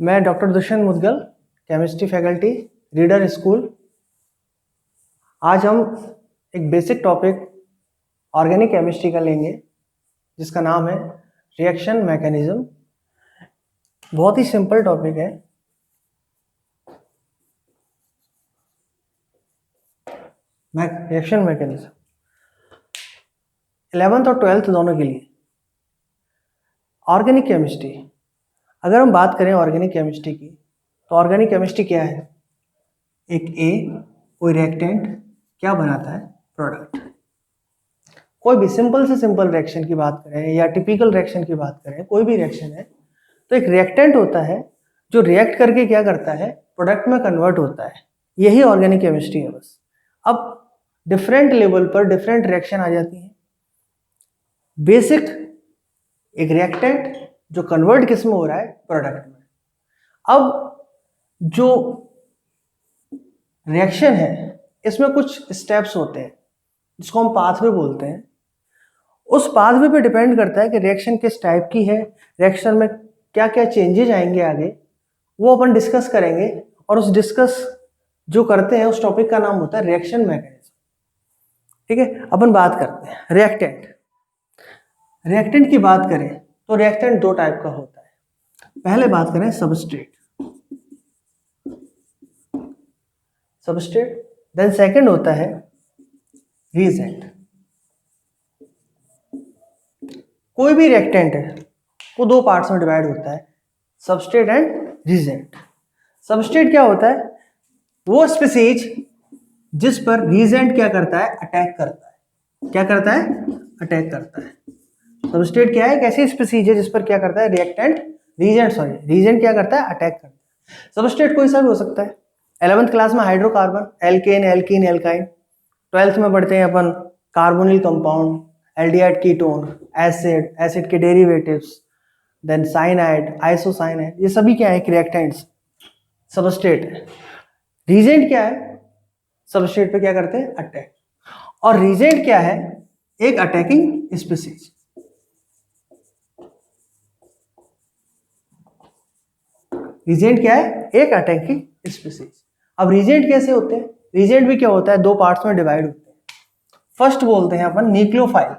मैं doctor Dushyant Mudgal, chemistry faculty, reader school. आज हम एक बेसिक टॉपिक ऑर्गेनिक केमिस्ट्री का लेंगे जिसका नाम है रिएक्शन मैकेनिज्म। बहुत ही सिंपल टॉपिक है। रिएक्शन मैकेनिज्म 11th और 12th दोनों के लिए। ऑर्गेनिक केमिस्ट्री, अगर हम बात करें ऑर्गेनिक केमिस्ट्री की तो ऑर्गेनिक केमिस्ट्री क्या है? कोई रिएक्टेंट क्या बनाता है? प्रोडक्ट। कोई भी सिंपल से सिंपल रिएक्शन की बात करें या टिपिकल रिएक्शन की बात करें, कोई भी रिएक्शन है तो एक रिएक्टेंट होता है जो रिएक्ट करके क्या करता है? प्रोडक्ट में कन्वर्ट होता है। यही ऑर्गेनिक केमिस्ट्री है बस। अब डिफरेंट लेवल पर डिफरेंट रिएक्शन आ जाती हैं। बेसिक एक रिएक्टेंट जो कन्वर्ट किस में हो रहा है? प्रोडक्ट में। अब जो रिएक्शन है इसमें कुछ स्टेप्स होते हैं जिसको हम पाथवे बोलते हैं। उस पाथवे पे डिपेंड करता है कि रिएक्शन किस टाइप की है, रिएक्शन में क्या क्या चेंजेस आएंगे आगे, वो अपन डिस्कस करेंगे। और उस डिस्कस जो करते हैं उस टॉपिक का नाम होता है रिएक्शन मैकेनिज्म। ठीक है, अपन बात करते हैं रिएक्टेंट। रिएक्टेंट की बात करें तो रिएक्टेंट दो टाइप का होता है। पहले बात करें सबस्ट्रेट, देन सेकंड होता है रिएजेंट। कोई भी रिएक्टेंट है वो दो पार्ट्स में डिवाइड होता है, सबस्ट्रेट एंड रिएजेंट। सबस्ट्रेट क्या होता है? वो स्पीसीज जिस पर रिएजेंट क्या करता है? अटैक करता है। क्या करता है? अटैक करता है। सबस्ट्रेट क्या है? एक ऐसी स्पीसीज है जिस पर क्या करता है? रिएजेंट क्या करता है? अटैक करता है। सबस्ट्रेट कोई सा भी हो सकता है। 11th क्लास में hydrocarbon, alkene, alkene, alkyne. 12th में पढ़ते हैं अपन carbonyl compound, aldehyde ketone, acid के डेरिवेटिव्स, देन साइनाइड, आइसोसाइनाइड। ये सभी क्या है? रिएक्टेंट्स। सबस्ट्रेट है। रिएजेंट क्या है? सबस्ट्रेट पे क्या करते हैं? अटैक। और रिएजेंट क्या है? एक अटैकिंग स्पीसीज। रिएजेंट क्या है? एक अटैकिंग स्पीसीज। अब रिएजेंट कैसे होते हैं? रिएजेंट भी क्या होता है? दो पार्ट्स में डिवाइड होते हैं। फर्स्ट बोलते हैं अपन न्यूक्लियोफाइल,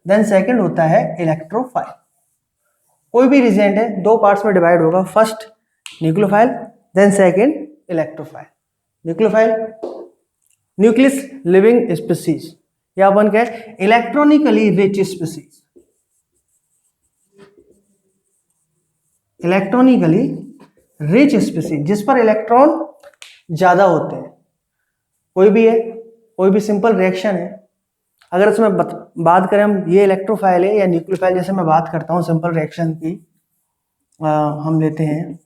देन सेकंड होता है इलेक्ट्रोफाइल। कोई भी रिएजेंट है दो पार्ट्स में डिवाइड होगा, first nucleophile, then second electrophile. Nucleophile nucleus living species, या अपन कहें electronically rich species. Electronically rich species जिस पर इलेक्ट्रॉन ज्यादा होते हैं। कोई भी है, कोई भी सिंपल रिएक्शन है, अगर इसमें बात करें हम, ये इलेक्ट्रोफाइल है या न्यूक्लियोफाइल, जैसे मैं बात करता हूँ सिंपल रिएक्शन की, हम लेते हैं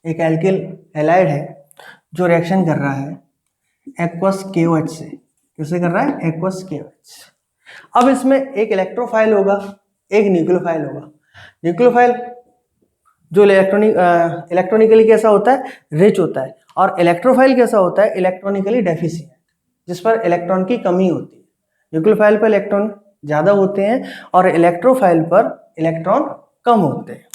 एक एल्किल हैलाइड है जो रिएक्शन कर रहा है एक्वस KOH से। किससे कर रहा है? Aqueous KOH। अब इसमें एक इलेक्ट्रोफाइल होगा, एक न्यूक्लियोफाइल होगा। न्यूक्लियोफाइल जो इलेक्ट्रॉनिकली कैसा होता है? रिच होता है। और इलेक्ट्रोफाइल कैसा होता है? इलेक्ट्रॉनिकली डेफिशिएंट, जिस पर इलेक्ट्रॉन की कमी होती है। न्यूक्लियोफाइल पर इलेक्ट्रॉन ज्यादा होते हैं और इलेक्ट्रोफाइल पर इलेक्ट्रॉन कम होते हैं।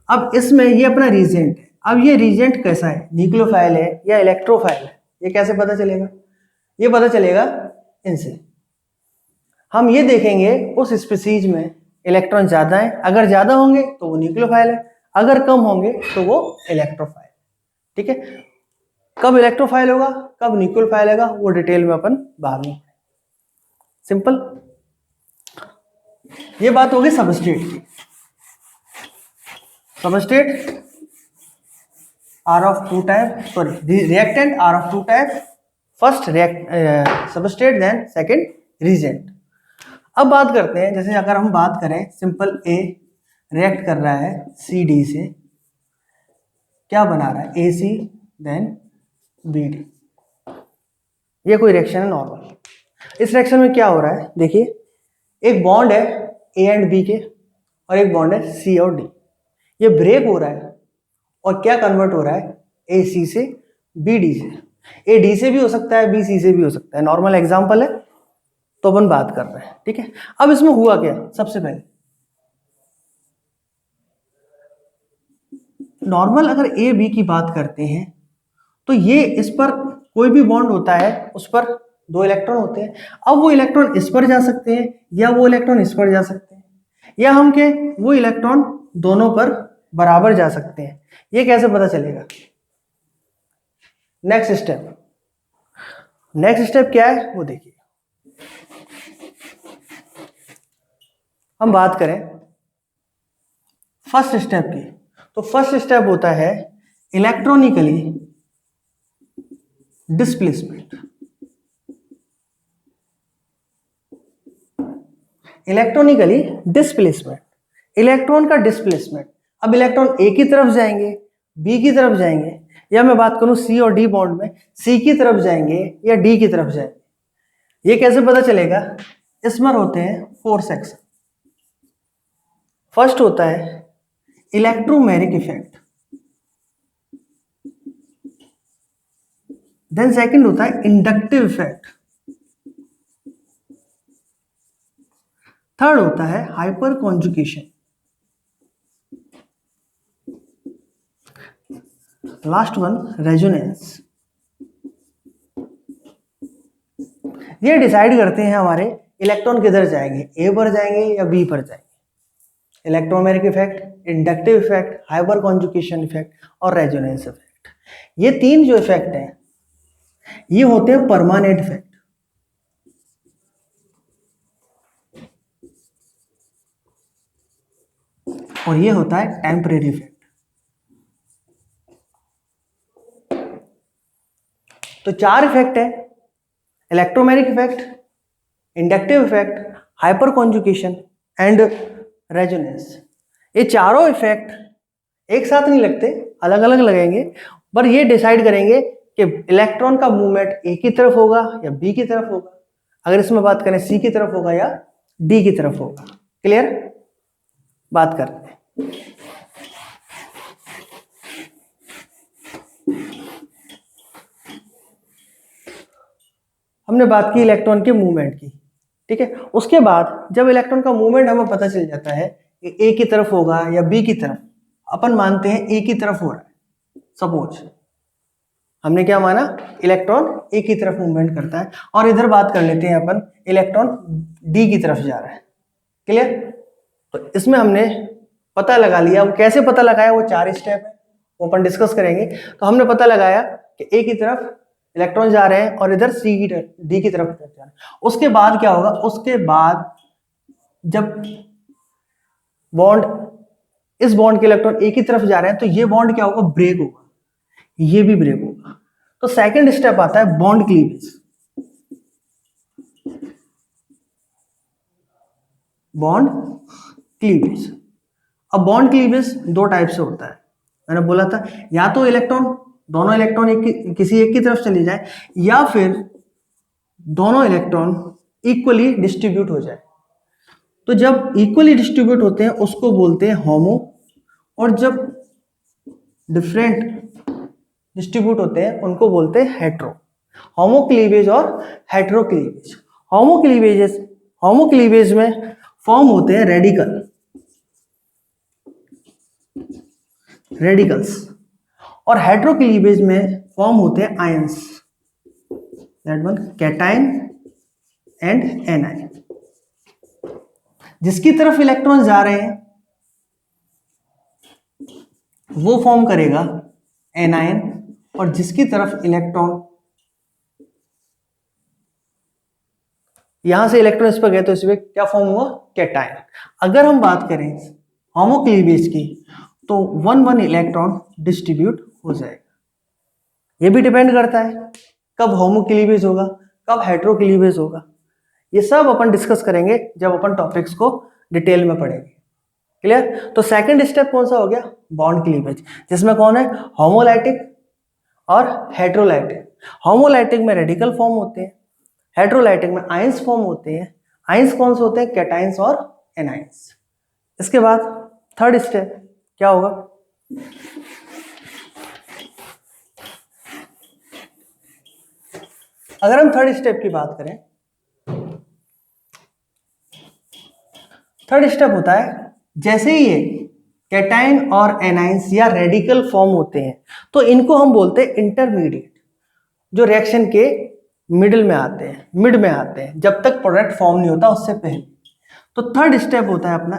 अब इसमें ये अपना रिएजेंट है। अब ये रिएजेंट कैसा है? न्यूक्लियोफाइल है या इलेक्ट्रोफाइल है? ये कैसे पता चलेगा? ये पता चलेगा इनसे। हम ये देखेंगे उस स्पीसीज में इलेक्ट्रॉन ज्यादा है, अगर ज्यादा होंगे तो वो न्यूक्लियोफाइल है, अगर कम होंगे तो वो इलेक्ट्रोफाइल। ठीक है, कब इलेक्ट्रोफाइल होगा, कब न्यूक्लियोफाइल होगा, वो डिटेल में अपन बाद में। सिंपल, ये बात होगी सबस्ट्रेट की। Substrate are of two type, sorry reactant are of two type, first substrate, then second reagent. अब बात करते हैं, जैसे अगर हम बात करें सिंपल ए रिएक्ट कर रहा है CD से, क्या बना रहा है? AC, then BD। ये कोई रिएक्शन है नॉर्मल। इस रिएक्शन में क्या हो रहा है? देखिए, एक बॉन्ड है A एंड B के और एक बॉन्ड है C और D। ये ब्रेक हो रहा है और क्या कन्वर्ट हो रहा है? AC से BD से। AD से भी हो सकता है, BC से भी हो सकता है। नॉर्मल एग्जांपल है तो अपन बात कर रहे हैं। ठीक है, अब इसमें हुआ क्या? सबसे पहले नॉर्मल अगर ए बी की बात करते हैं तो ये इस पर कोई भी बॉन्ड होता है उस पर 2 इलेक्ट्रॉन होते हैं। अब वो इलेक्ट्रॉन इस पर जा सकते हैं या वो इलेक्ट्रॉन इस पर जा सकते हैं, या हम के वो इलेक्ट्रॉन दोनों पर बराबर जा सकते हैं। ये कैसे पता चलेगा? नेक्स्ट स्टेप क्या है वो देखिए। हम बात करें फर्स्ट स्टेप की, तो फर्स्ट स्टेप होता है electronically displacement. Electronically displacement, electron का डिस्प्लेसमेंट। अब इलेक्ट्रॉन ए की तरफ जाएंगे, बी की तरफ जाएंगे, या मैं बात करूं सी और डी बॉन्ड में सी की तरफ जाएंगे या डी की तरफ जाएंगे, ये कैसे पता चलेगा? इसमें होते हैं 4 सेक्शन। फर्स्ट होता है इलेक्ट्रोमेरिक इफेक्ट, देन सेकंड होता है इंडक्टिव इफेक्ट, थर्ड होता है hyper conjugation, last one resonance. ये डिसाइड करते हैं हमारे इलेक्ट्रॉन किधर जाएंगे, ए पर जाएंगे या बी पर जाएंगे। Electromeric effect, inductive effect, hyper conjugation effect और रेजोनेंस इफेक्ट। ये 3 जो इफेक्ट हैं ये होते हैं परमानेंट इफेक्ट, और ये होता है टेम्परेरी इफेक्ट। तो 4 इफेक्ट है, electromeric effect, inductive effect, hyper conjugation and resonance. ये चारों इफेक्ट एक साथ नहीं लगते, अलग अलग लगेंगे, पर ये डिसाइड करेंगे कि इलेक्ट्रॉन का मूवमेंट ए की तरफ होगा या बी की तरफ होगा। अगर इसमें बात करें सी की तरफ होगा या डी की तरफ होगा। क्लियर? बात करते हैं। हमने बात की इलेक्ट्रॉन के मूवमेंट की, ठीक है। उसके बाद जब इलेक्ट्रॉन का मूवमेंट हमें पता चल जाता है कि ए की तरफ होगा या बी की तरफ, अपन मानते हैं ए की तरफ हो रहा है। सपोज हमने क्या माना, इलेक्ट्रॉन ए की तरफ मूवमेंट करता है, और इधर बात कर लेते हैं अपन इलेक्ट्रॉन डी की तरफ जा रहा है। क्लियर? तो इसमें हमने पता लगा लिया। वो कैसे पता लगाया, वो 4 स्टेप है, वो अपन डिस्कस करेंगे। तो हमने पता लगाया कि ए की तरफ इलेक्ट्रॉन जा रहे हैं और इधर सी की तरफ, डी की तरफ जा रहे हैं। उसके बाद क्या होगा, उसके बाद जब बॉन्ड, इस बॉन्ड के इलेक्ट्रॉन ए की तरफ जा रहे हैं तो ये बॉन्ड क्या होगा, ब्रेक होगा, ये भी ब्रेक होगा। तो सेकंड स्टेप आता है बॉन्ड क्लीवेज। Bond cleavage. अब बॉन्ड क्लीवेज 2 टाइप से होता है। मैंने बोला था या तो इलेक्ट्रॉन, दोनों इलेक्ट्रॉन किसी एक की तरफ चले जाए, या फिर दोनों इलेक्ट्रॉन इक्वली डिस्ट्रीब्यूट हो जाए। तो जब इक्वली डिस्ट्रीब्यूट होते हैं उसको बोलते हैं होमो, और जब डिफरेंट डिस्ट्रीब्यूट होते हैं उनको बोलते हैं हेट्रो। होमो क्लीवेज और हेट्रो क्लीवेज। होमो क्लीवेज में फॉर्म होते हैं रेडिकल्स, और हेट्रो क्लीवेज में फॉर्म होते हैं ions, that one cation and anion. जिसकी तरफ इलेक्ट्रॉन जा रहे हैं वो फॉर्म करेगा एनायन, और जिसकी तरफ इलेक्ट्रॉन, यहां से इलेक्ट्रॉन इस पर गए तो इसमें क्या फॉर्म हुआ, कैटायन। अगर हम बात करें होमो क्लीवेज की तो 1-1 इलेक्ट्रॉन डिस्ट्रीब्यूट हो जाएगा। ये भी डिपेंड करता है कब होमो क्लीवेज होगा, कब हेट्रो क्लीवेज होगा। ये सब अपन डिस्कस करेंगे जब अपन टॉपिक्स को डिटेल में पढ़ेंगे। क्लियर? तो सेकंड स्टेप कौन सा हो गया, बॉन्ड क्लीवेज, जिसमें कौन है, होमोलाइटिक और हेट्रोलाइटिक। होमोलाइटिक में रेडिकल फॉर्म होते हैं, हेट्रोलाइटिक में आयंस फॉर्म होते हैं। आयंस कौन से होते हैं, कैटायंस और एनायंस। इसके बाद थर्ड स्टेप क्या होगा, अगर हम थर्ड स्टेप की बात करें, थर्ड स्टेप होता है जैसे ही ये कैटाइन और एनाइंस या रेडिकल फॉर्म होते हैं, तो इनको हम बोलते हैं इंटरमीडिएट, जो रिएक्शन के मिड में आते हैं, जब तक प्रोडक्ट फॉर्म नहीं होता उससे पहले। तो थर्ड स्टेप होता है अपना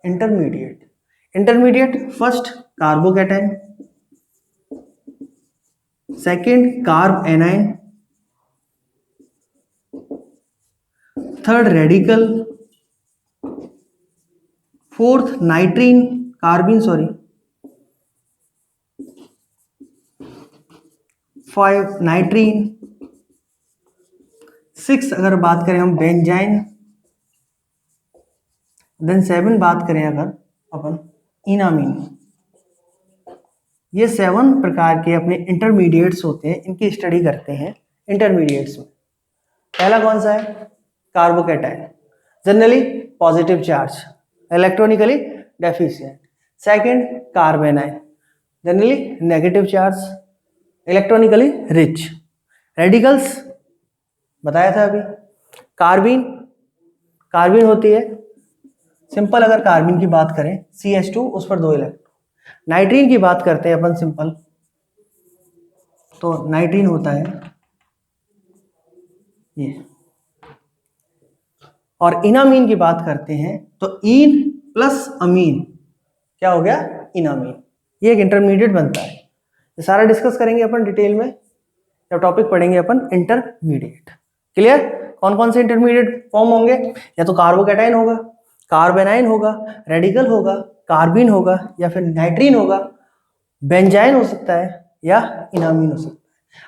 intermediate. First carbocation, second carbanion, third radical, fourth nitrene carbene, 5 nitrene, 6 अगर बात करें हम बेंजाइन, देन 7 बात करें अगर अपन इनामीन। ये 7 प्रकार के अपने इंटरमीडिएट्स होते हैं, इनकी स्टडी करते हैं इंटरमीडिएट्स में। पहला कौन सा है? Carbocation, generally positive charge, electronically deficient. Second कार्बेनाइन, generally negative charge, electronically rich. Radicals बताया था अभी। कार्बिन होती है सिंपल, अगर कार्बिन की बात करें CH2, उस पर 2 इलेक्ट्रॉन। नाइट्रीन की बात करते हैं अपन सिंपल, तो नाइट्रीन होता है ये। और इनामीन की बात करते हैं तो इन प्लस अमीन क्या हो गया? इनामीन। ये एक इंटरमीडिएट बनता है। ये सारा डिस्कस करेंगे अपन डिटेल में जब टॉपिक पढ़ेंगे अपन इंटरमीडिएट। क्लियर? कौन कौन से इंटरमीडिएट फॉर्म होंगे? या तो कार्बोकैटायन होगा, कार्बेनाइन होगा, रेडिकल होगा, कार्बिन होगा, या फिर नाइट्रीन होगा, बेंजाइन हो सकता है, या इनामीन हो सकता है।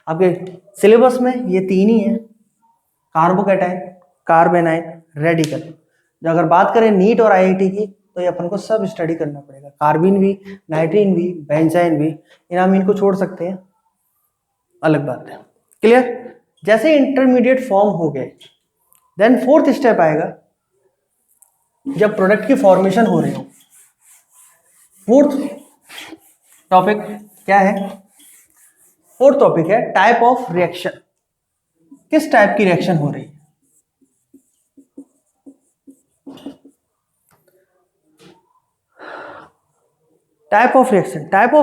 आपके सिलेबस में ये 3 ही है, कार्बोकैटायन, कार्बेनाइन, रेडिकल। जो अगर बात करें नीट और IIT की, तो ये अपन को सब स्टडी करना पड़ेगा, कार्बिन भी, नाइट्रीन भी, बेंजाइन भी। इनामीन को छोड़ सकते हैं, अलग बात है। क्लियर? जैसे इंटरमीडिएट फॉर्म हो गए, देन फोर्थ स्टेप आएगा जब प्रोडक्ट की फॉर्मेशन हो रही हो। फोर्थ टॉपिक क्या है? फोर्थ टॉपिक है टाइप ऑफ रिएक्शन। किस टाइप की रिएक्शन हो रही है? टाइप ऑफ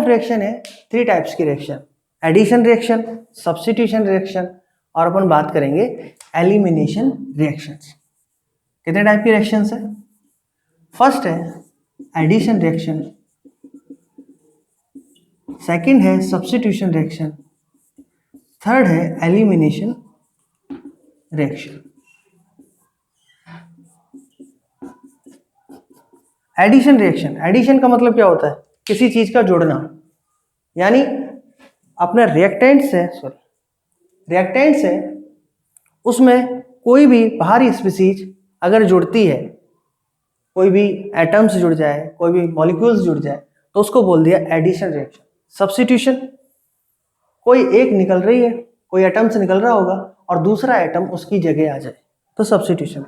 रिएक्शन है 3 टाइप्स की reaction, addition reaction, substitution reaction, और अपन बात करेंगे एलिमिनेशन रिएक्शंस। कितने टाइप की रिएक्शंस है? फर्स्ट है एडिशन रिएक्शन, सेकंड है सब्स्टिट्यूशन रिएक्शन, थर्ड है elimination reaction. Addition reaction, addition का मतलब क्या होता है? किसी चीज का जुड़ना, यानी अपने रिएक्टेंट्स है उसमें कोई भी बाहरी स्पीसीज अगर जुड़ती है, कोई भी एटम्स जुड़ जाए, कोई भी मॉलिक्यूल्स जुड़ जाए, तो उसको बोल दिया एडिशन रिएक्शन। सब्स्टिट्यूशन, कोई एक निकल रही है, कोई एटम से निकल रहा होगा और दूसरा एटम उसकी जगह आ जाए, तो सब्स्टिट्यूशन।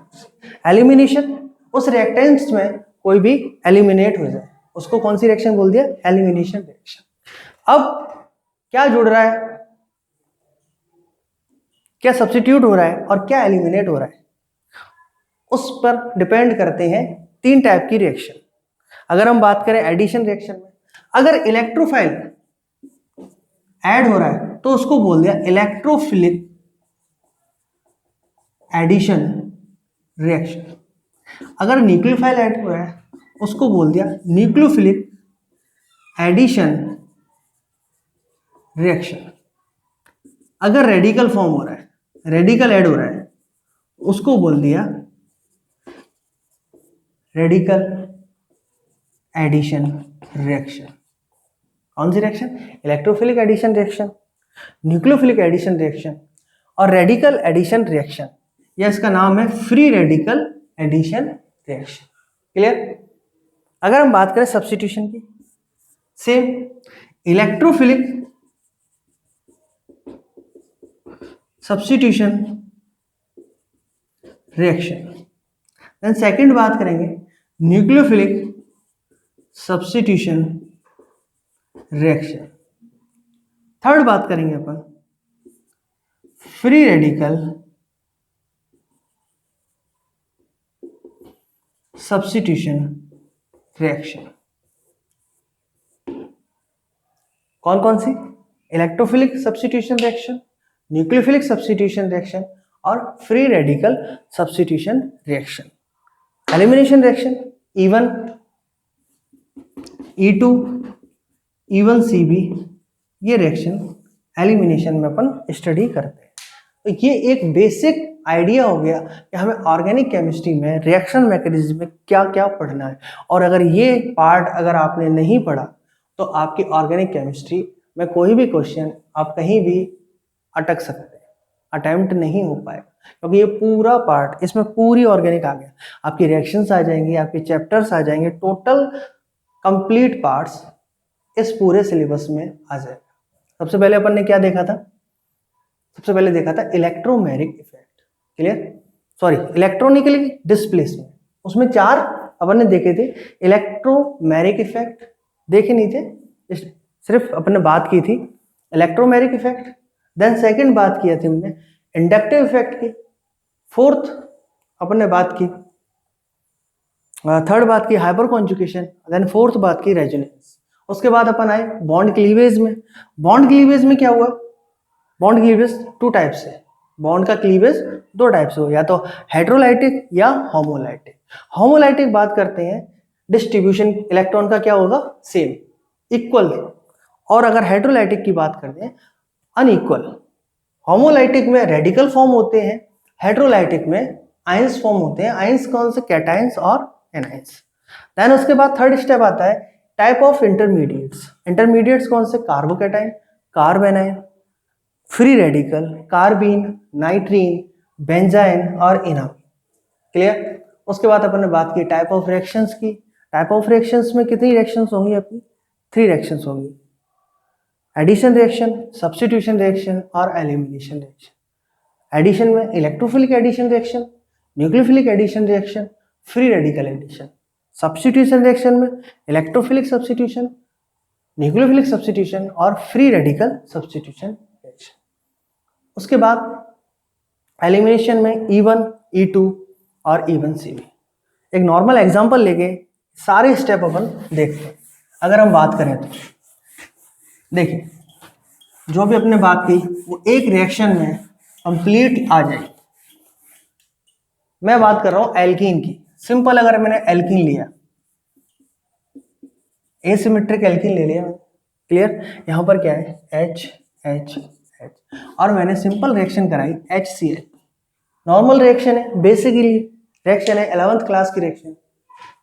एलिमिनेशन, उस रिएक्टेंट्स में कोई भी एलिमिनेट हो जाए, उसको कौन सी रिएक्शन बोल दिया? Elimination reaction. अब क्या जुड़ रहा है, क्या सब्स्टिट्यूट हो रहा है और क्या एलिमिनेट हो रहा है, उस पर डिपेंड करते हैं 3 टाइप की रिएक्शन। अगर हम बात करें एडिशन रिएक्शन में, अगर इलेक्ट्रोफाइल ऐड हो रहा है तो उसको बोल दिया इलेक्ट्रोफिलिक एडिशन रिएक्शन। अगर न्यूक्लियोफाइल ऐड हो रहा है उसको बोल दिया न्यूक्लियोफिलिक एडिशन रिएक्शन। अगर रेडिकल फॉर्म हो रहा है, रेडिकल ऐड हो रहा है, उसको बोल दिया रेडिकल एडिशन रिएक्शन। कौन सी reaction? Electrophilic addition reaction, nucleophilic addition reaction और रेडिकल एडिशन रिएक्शन, या इसका नाम है free radical addition reaction. Clear? अगर हम बात करें सब्स्टिट्यूशन की, same electrophilic substitution reaction. Then second बात करेंगे न्यूक्लियोफिलिक सब्स्टिट्यूशन रिएक्शन। थर्ड बात करेंगे अपन फ्री रेडिकल सब्स्टिट्यूशन रिएक्शन। कौन कौन सी? Electrophilic substitution reaction, nucleophilic substitution reaction और free radical substitution reaction. Elimination reaction E1 E2 E1CB, ये रिएक्शन एलिमिनेशन में अपन स्टडी करते हैं। तो ये एक बेसिक आइडिया हो गया कि हमें ऑर्गेनिक केमिस्ट्री में रिएक्शन मैकेनिज्म में क्या क्या पढ़ना है। और अगर ये पार्ट अगर आपने नहीं पढ़ा तो आपकी ऑर्गेनिक केमिस्ट्री में कोई भी क्वेश्चन आप कहीं भी अटक सकते हैं, अटेम्प्ट नहीं हो पाएगा, क्योंकि ये पूरा पार्ट, इसमें पूरी ऑर्गेनिक आ गया। आपकी रिएक्शंस आ जाएंगी, आपके चैप्टर्स आ जाएंगे, टोटल कंप्लीट पार्ट्स इस पूरे सिलेबस में आ जाएगा। सबसे पहले अपन ने क्या देखा था? सबसे पहले देखा था electromagnetic effect, clear? Sorry, electronically displacement. उसमें 4 अपन ने देखे थे। इलेक्ट्रोमैग्नेटिक इफेक्ट देखे नहीं थे, सिर्फ अपन ने बात की थी इलेक्ट्रोमैग्नेटिक इफेक्ट। देन सेकंड बात किया थी हमने इंडक्टिव इफेक्ट की। फोर्थ अपन ने बात की, थर्ड बात की हाइपर कॉन्जुगेशन। देन फोर्थ बात की रेजोनेंस। उसके बाद अपन आए बॉन्ड क्लीवेज में। बॉन्ड क्लीवेज में क्या हुआ? बॉन्ड क्लीवेज 2 टाइप से, बॉन्ड का क्लीवेज 2 टाइप से हो, या तो हेटेरोलाइटिक या होमोलाइटिक। होमोलाइटिक बात करते हैं डिस्ट्रीब्यूशन इलेक्ट्रॉन का क्या होगा? Same, equal. और अगर हेटेरोलाइटिक की बात करते हैं अनइक्वल। होमोलाइटिक में रेडिकल फॉर्म होते हैं, हेटेरोलाइटिक में आयंस फॉर्म होते हैं। आयंस कौन से? कैटायंस और एनायंस। देन उसके बाद थर्ड स्टेप आता है टाइप ऑफ इंटरमीडिएट्स। इंटरमीडिएट्स कौन से? Carbocation, carbanion, free radical, carbene, nitrene, benzyne और इनामीन, क्लियर? उसके बाद अपन ने बात की टाइप ऑफ रिएक्शंस की। टाइप ऑफ रिएक्शंस में कितनी रिएक्शंस होंगी? अपनी 3 रिएक्शंस होंगी, एडिशन रिएक्शन, सब्स्टिट्यूशन रिएक्शन और एलिमिनेशन रिएक्शन। एडिशन में electrophilic addition reaction, nucleophilic addition reaction, free radical addition. Substitution reaction में इलेक्ट्रोफिलिक सब्स्टिट्यूशन, न्यूक्लियोफिलिक सब्स्टिट्यूशन और फ्री रेडिकल सब्स्टिट्यूशन रिएक्शन। उसके बाद एलिमिनेशन में E1 E2 और E1CB। एक नॉर्मल एग्जांपल लेके सारे स्टेप अपन देखते हैं। अगर हम बात करें तो देखिए, जो भी अपने बात की वो एक रिएक्शन में कंप्लीट आ जाए। मैं बात कर रहा हूं एल्कीन की। सिंपल, अगर मैंने एल्कीन लिया, एसिमेट्रिक एल्कीन ले लिया, क्लियर? यहां पर क्या है? H H H, और मैंने सिंपल रिएक्शन कराई HCl। नॉर्मल रिएक्शन है, बेसिकली रिएक्शन है 11th क्लास की रिएक्शन,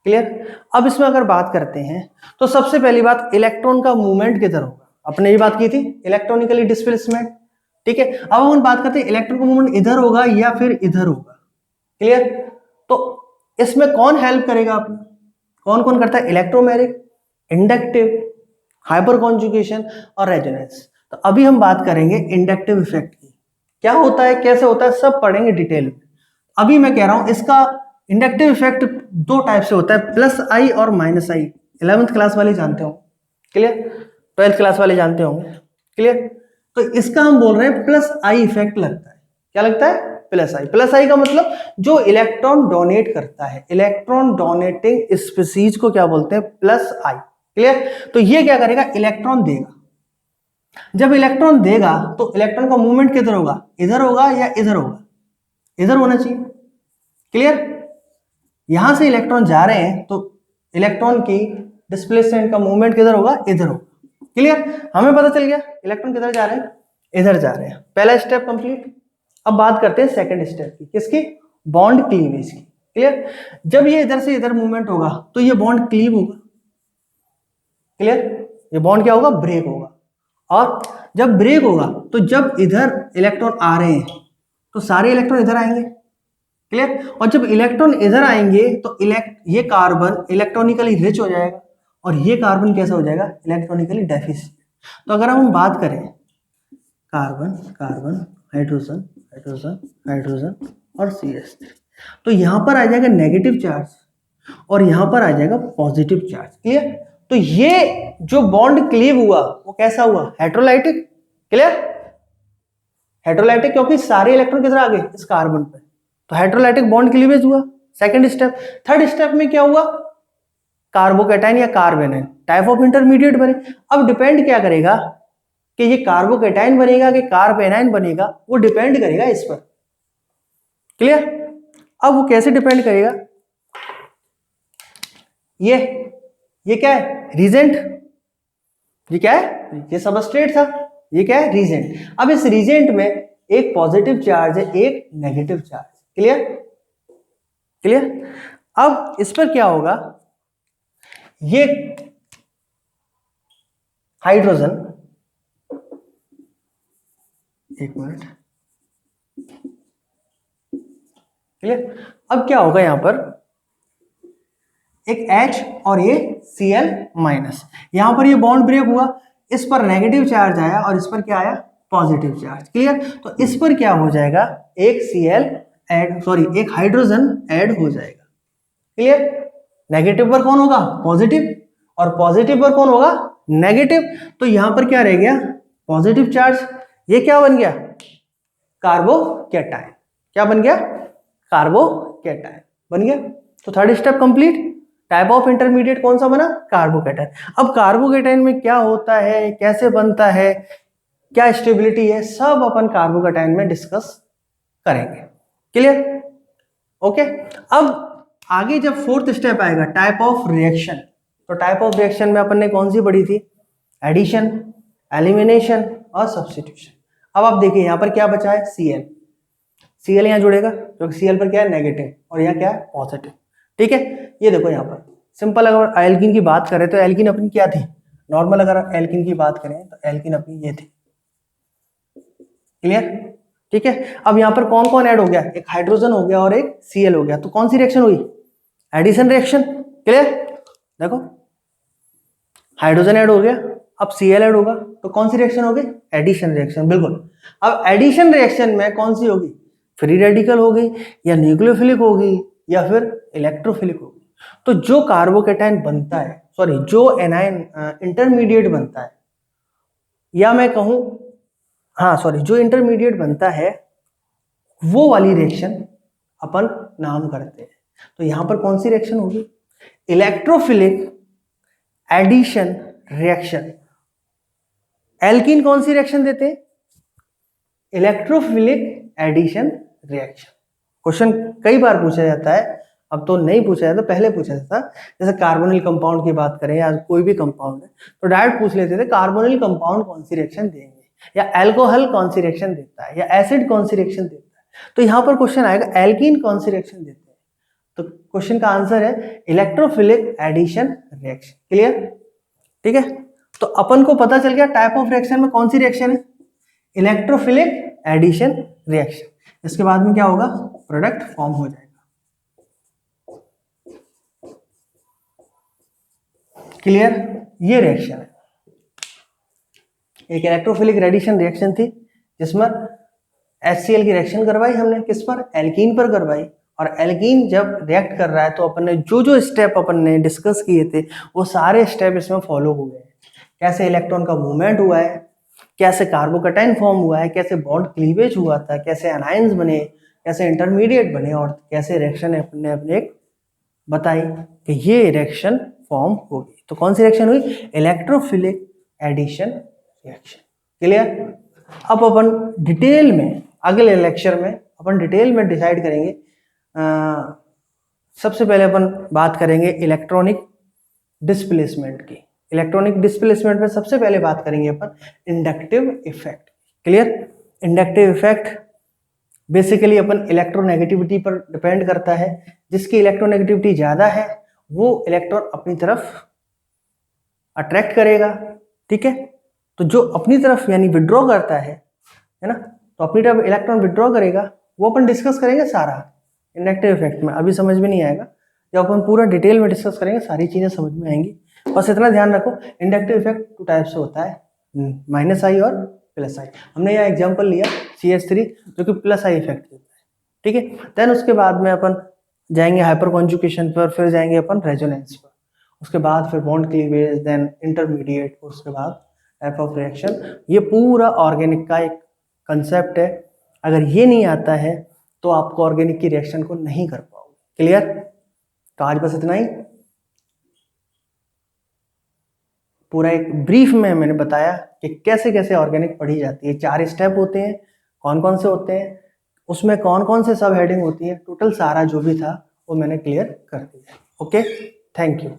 क्लियर? अब इसमें अगर बात करते हैं तो सबसे पहली बात इलेक्ट्रॉन का मूवमेंट किधर होगा। अपने ये बात की थी इलेक्ट्रॉनिकली डिस्प्लेसमेंट, ठीक है? अब हम बात करते हैं इलेक्ट्रॉन का मूवमेंट इधर होगा या फिर इधर होगा, क्लियर? तो इसमें कौन हेल्प करेगा अपने? कौन कौन करता है? इलेक्ट्रोमैग्नेटिक, इंडक्टिव, हाइपर कॉन्जुगेशन और रेजोनेंस। तो अभी हम बात करेंगे इंडक्टिव इफेक्ट की। क्या होता है, कैसे होता है, सब पढ़ेंगे डिटेल में। अभी मैं कह रहा हूं इसका इंडक्टिव इफेक्ट 2 टाइप से होता है, +I और -I। 11th क्लास वाले जानते हो, क्लियर? 12th क्लास वाले जानते होंगे, क्लियर? तो इसका हम बोल रहे हैं +I इफेक्ट लगता है। क्या लगता है? +I। +I का मतलब जो इलेक्ट्रॉन डोनेट करता है, इलेक्ट्रॉन डोनेटिंग स्पीसीज को क्या बोलते हैं? +I, clear? तो ये क्या करेगा? इलेक्ट्रॉन देगा। जब इलेक्ट्रॉन देगा तो इलेक्ट्रॉन का मूवमेंट किधर होगा? इधर होगा या इधर होगा? इधर होना चाहिए, क्लियर? यहां से इलेक्ट्रॉन जा रहे हैं तो इलेक्ट्रॉन की डिस्प्लेसमेंट का मूवमेंट किधर होगा? इधर होगा, क्लियर? हमें पता चल गया इलेक्ट्रॉन किधर जा रहे हैं, इधर जा रहे हैं। पहला स्टेप कंप्लीट। अब बात करते हैं सेकंड स्टेप की, किसकी? बॉन्ड क्लीवेज की, क्लियर? जब ये इधर से इधर मूवमेंट होगा तो ये बॉन्ड क्लीव होगा, क्लियर? ये बॉन्ड क्या होगा? ब्रेक होगा। और जब ब्रेक होगा तो जब इधर इलेक्ट्रॉन आ रहे हैं तो सारे इलेक्ट्रॉन इधर आएंगे, क्लियर? और जब इलेक्ट्रॉन इधर आएंगे तो ये कार्बन इलेक्ट्रॉनिकली रिच हो जाएगा और ये कार्बन कैसा हो जाएगा? Electronically deficient. तो अगर हम बात करें carbon carbon, hydrogen hydrogen hydrogen और CH3, तो यहां पर आ जाएगा नेगेटिव चार्ज और यहां पर आ जाएगा पॉजिटिव चार्ज, क्लियर? तो ये जो बॉन्ड क्लीव हुआ वो कैसा हुआ? हेटेरोलाइटिक, क्लियर? हेटेरोलाइटिक, क्योंकि सारे इलेक्ट्रॉन किधर आ गए? इस कार्बन पे, तो हेटेरोलाइटिक बॉन्ड क्लीवेज हुआ। Second step. थर्ड स्टेप में क्या हुआ, कार्बोकैटायन या कार्बेनाइन टाइप ऑफ इंटरमीडिएट बने। अब डिपेंड क्या करेगा कि ये कार्बोकैटायन बनेगा कि कार्बेनाइन बनेगा, वो डिपेंड करेगा इस पर। क्लियर? अब वो कैसे डिपेंड करेगा, ये क्या है, रिजेंट। ये क्या है, ये सबस्ट्रेट था, ये क्या है, रिजेंट। अब इस रिजेंट में एक पॉजिटिव चार्ज है, एक नेगेटिव चार्ज। क्लियर? क्लियर? अब इस पर क्या होगा, ये हाइड्रोजन, एक मिनट, क्लियर? अब क्या होगा, यहां पर एक H और ये Cl माइनस, यहां पर ये बॉन्ड ब्रेक हुआ, इस पर नेगेटिव चार्ज आया और इस पर क्या आया, पॉजिटिव चार्ज। क्लियर? तो इस पर क्या हो जाएगा, एक Cl ऐड, सॉरी एक हाइड्रोजन ऐड हो जाएगा। क्लियर? नेगेटिव पर कौन होगा, पॉजिटिव, और पॉजिटिव पर कौन होगा, नेगेटिव। तो यहां पर क्या रह गया, पॉजिटिव चार्ज। ये क्या बन गया, कार्बोकैटायन। क्या बन गया, कार्बोकैटायन बन गया। तो third step complete. Type of intermediate कौन सा बना, कार्बोकैटायन। अब कार्बोकैटायन में क्या होता है, कैसे बनता है, क्या स्टेबिलिटी है, सब अपन कार्बोकैटायन में डिस्कस करेंगे। क्लियर? ओके। अब आगे जब फोर्थ स्टेप आएगा, टाइप ऑफ रिएक्शन, तो टाइप ऑफ रिएक्शन में अपन ने कौन सी पढ़ी थी, एडिशन, एलिमिनेशन और सब्स्टिट्यूशन। अब आप देखिए यहां पर क्या बचा है, Cl। Cl यहां जुड़ेगा क्योंकि Cl पर क्या है, नेगेटिव, और यहाँ क्या है, पॉजिटिव। ठीक है? ये देखो यहां पर सिंपल, अगर एल्कीन की बात करें तो एल्कीन अपनी क्या थी, नॉर्मल अगर एल्कीन की बात करें तो एल्कीन अपनी ये थी। क्लियर? ठीक है? अब यहां पर कौन कौन ऐड हो गया, एक हाइड्रोजन हो गया और एक Cl हो गया, तो कौन सी रिएक्शन हुई, एडिशन रिएक्शन। क्लियर? देखो हाइड्रोजन ऐड हो गया, अब Cl ऐड होगा, तो कौन सी रिएक्शन होगी, एडिशन रिएक्शन। बिल्कुल। अब एडिशन रिएक्शन में कौन सी होगी, फ्री रेडिकल होगी, या न्यूक्लियोफिलिक होगी, या फिर इलेक्ट्रोफिलिक होगी। तो जो कार्बोकैटायन बनता है, सॉरी जो एनायन इंटरमीडिएट बनता है, या मैं कहूं, हाँ सॉरी, जो इंटरमीडिएट बनता है वो वाली रिएक्शन अपन नाम करते हैं। तो यहां पर कौन सी रिएक्शन होगी, इलेक्ट्रोफिलिक एडिशन रिएक्शन। एल्कीन कौन सी रिएक्शन देते हैं, इलेक्ट्रोफिलिक एडिशन रिएक्शन। क्वेश्चन कई बार पूछा जाता है, अब तो नहीं पूछा जाता, पहले पूछा जाता। जैसे कार्बोनिल कंपाउंड की बात करें या कोई भी कंपाउंड है तो डायरेक्ट पूछ लेते थे कार्बोनिल कंपाउंड कौन सी रिएक्शन देंगे, या अल्कोहल कौन सी रिएक्शन देता है, या एसिड कौन सी रिएक्शन देता है। तो यहां पर क्वेश्चन आएगा एल्कीन कौन सी रिएक्शन देते हैं, तो क्वेश्चन का आंसर है इलेक्ट्रोफिलिक एडिशन रिएक्शन। क्लियर? ठीक है? तो अपन को पता चल गया टाइप ऑफ रिएक्शन में कौन सी रिएक्शन है, इलेक्ट्रोफिलिक एडिशन रिएक्शन। इसके बाद में क्या होगा, प्रोडक्ट फॉर्म हो जाएगा। क्लियर? ये रिएक्शन है, एक इलेक्ट्रोफिलिक एडिशन रिएक्शन थी जिसमें HCl की रिएक्शन करवाई हमने, किस पर, एल्कीन पर करवाई। और एल्कीन जब रिएक्ट कर रहा है तो अपन ने जो जो स्टेप अपन ने डिस्कस किए थे वो सारे स्टेप इसमें फॉलो हो गए। कैसे इलेक्ट्रॉन का मूवमेंट हुआ है, कैसे कार्बोकैटायन फॉर्म हुआ है, कैसे बॉन्ड क्लीवेज हुआ था, कैसे एनायंस बने, कैसे इंटरमीडिएट बने, और कैसे रिएक्शन अपने अपने बताई कि ये रिएक्शन फॉर्म होगी। तो कौन सी रिएक्शन हुई, इलेक्ट्रोफिलिक एडिशन रिएक्शन। क्लियर? अब अपन डिटेल में अगले लेक्चर में अपन डिटेल में डिसाइड करेंगे। सबसे पहले अपन बात करेंगे इलेक्ट्रॉनिक डिस्प्लेसमेंट की। इलेक्ट्रॉनिक डिस्प्लेसमेंट में सबसे पहले बात करेंगे अपन inductive effect. Clear? Inductive effect basically अपन इलेक्ट्रोनेगेटिविटी पर डिपेंड करता है। जिसकी इलेक्ट्रोनेगेटिविटी ज़्यादा है वो इलेक्ट्रॉन अपनी तरफ अट्रैक्ट करेगा। ठीक है? तो जो अपनी तरफ यानी विड्रॉ करता है ना, तो अपनी तरफ इलेक्ट्रॉन विड्रॉ करेगा, वो अपन डिस्कस करेंगे सारा इंडक्टिव इफेक्ट में। अभी समझ में नहीं आएगा, जब अपन पूरा डिटेल में डिस्कस करेंगे सारी चीज़ें समझ में आएंगी। बस इतना ध्यान रखो, इंडक्टिव इफेक्ट 2 टाइप से होता है, -I और +I। हमने यहाँ एग्जाम्पल लिया CH3 जो कि +I इफेक्ट देता है। ठीक है? देन उसके बाद में अपन जाएंगे हाइपर कॉन्जुगेशन पर, फिर जाएंगे अपन रेजोनेंस पर, उसके बाद फिर बॉन्ड क्लीवेज, देन इंटरमीडिएट, उसके बाद टाइप ऑफ रिएक्शन। ये पूरा ऑर्गेनिक का एक कंसेप्ट है। अगर ये नहीं आता है तो आपको ऑर्गेनिक की रिएक्शन को नहीं कर पाओगे। क्लियर? तो आज बस इतना ही। पूरा एक ब्रीफ में मैंने बताया कि कैसे कैसे ऑर्गेनिक पढ़ी जाती है, 4 स्टेप होते हैं, कौन कौन से होते हैं, उसमें कौन कौन से सब हेडिंग होती है, टोटल सारा जो भी था वो मैंने क्लियर कर दिया। Okay, thank you.